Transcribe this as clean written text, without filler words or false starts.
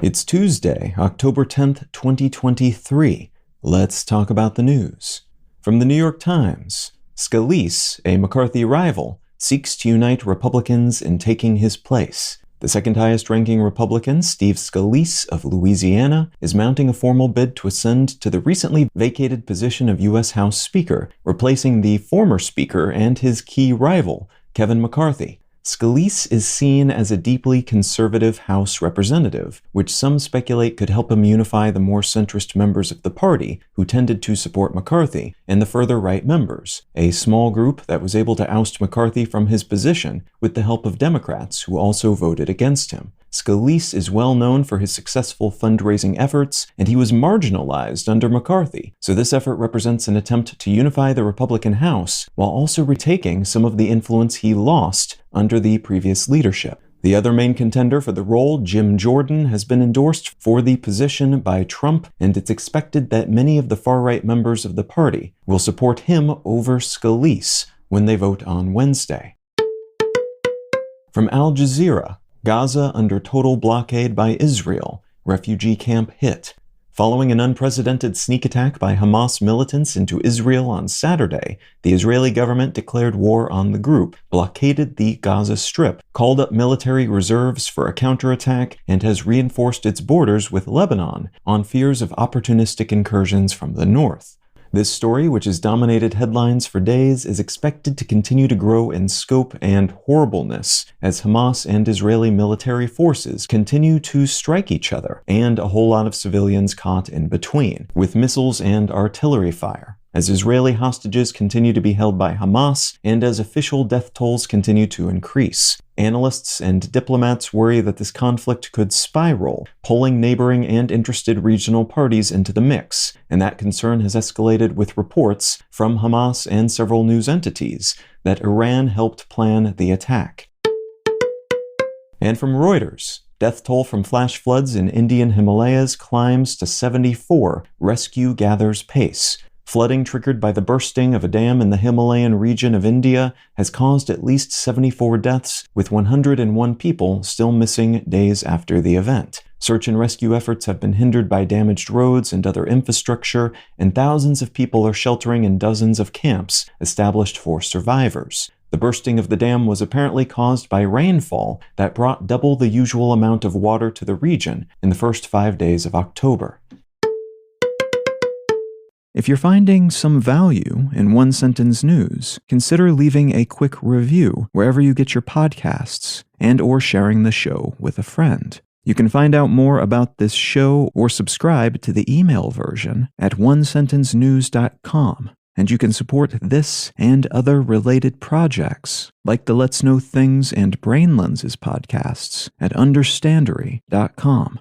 It's Tuesday, October 10th, 2023. Let's talk about the news. From the New York Times, Scalise, a McCarthy rival, seeks to unite Republicans in taking his place. The second highest-ranking Republican, Steve Scalise of Louisiana, is mounting a formal bid to ascend to the recently vacated position of U.S. House Speaker, replacing the former Speaker and his key rival, Kevin McCarthy. Scalise is seen as a deeply conservative House representative, which some speculate could help him unify the more centrist members of the party who tended to support McCarthy and the further right members, a small group that was able to oust McCarthy from his position with the help of Democrats who also voted against him. Scalise is well known for his successful fundraising efforts, and he was marginalized under McCarthy, so this effort represents an attempt to unify the Republican House while also retaking some of the influence he lost under the previous leadership. The other main contender for the role, Jim Jordan, has been endorsed for the position by Trump, and it's expected that many of the far-right members of the party will support him over Scalise when they vote on Wednesday. From Al Jazeera, Gaza under total blockade by Israel, refugee camp hit. Following an unprecedented sneak attack by Hamas militants into Israel on Saturday, the Israeli government declared war on the group, blockaded the Gaza Strip, called up military reserves for a counterattack, and has reinforced its borders with Lebanon on fears of opportunistic incursions from the north. This story, which has dominated headlines for days, is expected to continue to grow in scope and horribleness as Hamas and Israeli military forces continue to strike each other, and a whole lot of civilians caught in between, with missiles and artillery fire, as Israeli hostages continue to be held by Hamas, and as official death tolls continue to increase. Analysts and diplomats worry that this conflict could spiral, pulling neighboring and interested regional parties into the mix, and that concern has escalated with reports from Hamas and several news entities that Iran helped plan the attack. And from Reuters, death toll from flash floods in Indian Himalayas climbs to 74, rescue gathers pace. Flooding triggered by the bursting of a dam in the Himalayan region of India has caused at least 74 deaths, with 101 people still missing days after the event. Search and rescue efforts have been hindered by damaged roads and other infrastructure, and thousands of people are sheltering in dozens of camps established for survivors. The bursting of the dam was apparently caused by rainfall that brought double the usual amount of water to the region in the first 5 days of October. If you're finding some value in One Sentence News, consider leaving a quick review wherever you get your podcasts and/or sharing the show with a friend. You can find out more about this show or subscribe to the email version at onesentencenews.com, and you can support this and other related projects like the Let's Know Things and Brain Lenses podcasts at understandery.com.